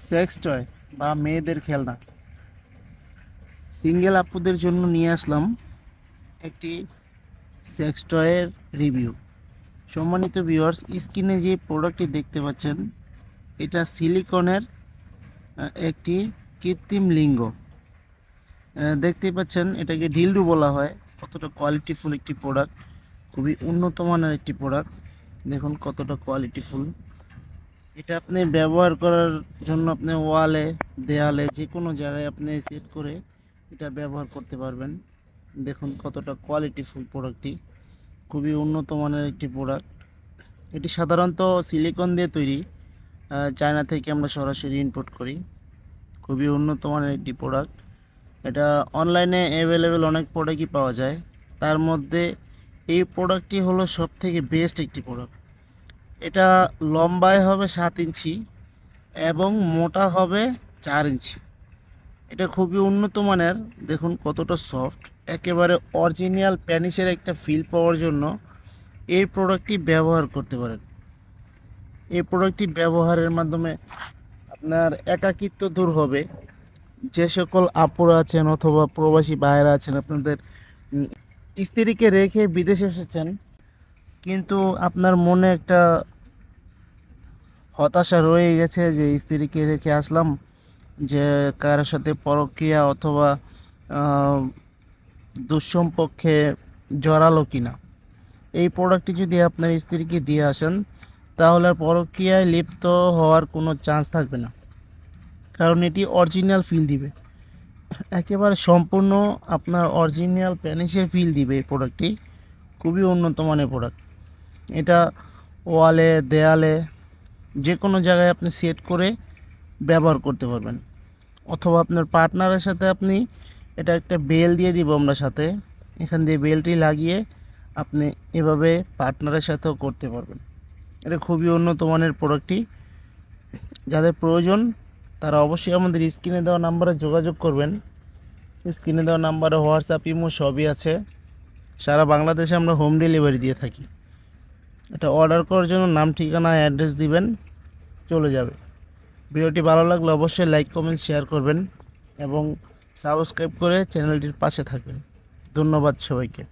Sex toy বা মেয়েদের খেলনা সিঙ্গেল আপুদের জন্য নিয়ে আসলাম একটি সেক্স টয়ের রিভিউ। সম্মানিত ভিউয়ার্স, স্ক্রিনে যে প্রোডাক্টটি দেখতে পাচ্ছেন এটা সিলিকনের একটি কৃত্রিম লিঙ্গ। দেখতেই পাচ্ছেন এটাকে ডিলডো বলা হয়। কতটা কোয়ালিটিফুল একটি প্রোডাক্ট, খুবই উন্নত মানের একটি প্রোডাক্ট। দেখুন কতটা কোয়ালিটিফুল। এটা আপনি ব্যবহার করার জন্য আপনি ওয়ালে, দেয়ালে যে কোনো জায়গায় আপনি সেট করে এটা ব্যবহার করতে পারবেন। দেখুন কতটা কোয়ালিটিফুল প্রোডাক্টটি, খুবই উন্নত মানের একটি প্রোডাক্ট। এটি সাধারণত সিলিকন দিয়ে তৈরি, চায়না থেকে আমরা সরাসরি ইম্পোর্ট করি। খুবই উন্নত মানের একটি প্রোডাক্ট। এটা অনলাইনে অ্যাভেলেবেল অনেক প্রোডাক্টই পাওয়া যায়, তার মধ্যে এই প্রোডাক্টটি হলো সবথেকে বেস্ট একটি প্রোডাক্ট। এটা লম্বায় হবে 7 ইঞ্চি এবং মোটা হবে 4 ইঞ্চি। এটা খুবই উন্নত মানের। দেখুন কতটা সফট, একেবারে অরিজিনাল প্যানিসের একটা ফিল পাওয়ার জন্য এই প্রোডাক্টটি ব্যবহার করতে পারেন। এই প্রোডাক্টটি ব্যবহারের মাধ্যমে আপনার একাকিত্ব দূর হবে। যে সকল আপুরা আছেন অথবা প্রবাসী ভাইয়েরা আছেন, আপনাদের স্ত্রীকে রেখে বিদেশে এসেছেন, কিন্তু আপনার মনে একটা হতাশা রয়ে গেছে যে স্ত্রীকে রেখে আসলাম, যে কারোর সাথে পরক্রিয়া অথবা দুঃসম্পর্কে জড়ালো কিনা। এই প্রোডাক্টটি যদি আপনার স্ত্রীকে দিয়ে আসেন তাহলে আর পরক্রিয়ায় লিপ্ত হওয়ার কোনো চান্স থাকবে না, কারণ এটি অরিজিনাল ফিল দিবে। একেবারে সম্পূর্ণ আপনার অরিজিনাল প্যানিসের ফিল দিবে এই প্রোডাক্টটি। খুবই উন্নত মানের প্রোডাক্ট। এটা ওয়ালে, দেয়ালে যে কোনো জায়গায় আপনি সেট করে ব্যবহার করতে পারবেন, অথবা আপনার পার্টনারের সাথে আপনি এটা একটা বেল দিয়ে দিব আমরা সাথে, এখান দিয়ে বেলটি লাগিয়ে আপনি এভাবে পার্টনারের সাথেও করতে পারবেন। এটা খুবই উন্নত মানের প্রোডাক্টটি। যাদের প্রয়োজন তারা অবশ্যই আমাদের স্ক্রিনে দেওয়া নাম্বারে যোগাযোগ করবেন। স্ক্রিনে দেওয়া নাম্বারে হোয়াটসঅ্যাপ, ইমো সবই আছে। সারা বাংলাদেশে আমরা হোম ডেলিভারি দিয়ে থাকি। এটা অর্ডার করার জন্য নাম, ঠিকানা, অ্যাড্রেস দিবেন, চলে যাবে। ভিডিওটি ভালো লাগলে অবশ্যই লাইক, কমেন্ট, শেয়ার করবেন এবং সাবস্ক্রাইব করে চ্যানেলটির পাশে থাকবেন। ধন্যবাদ সবাইকে।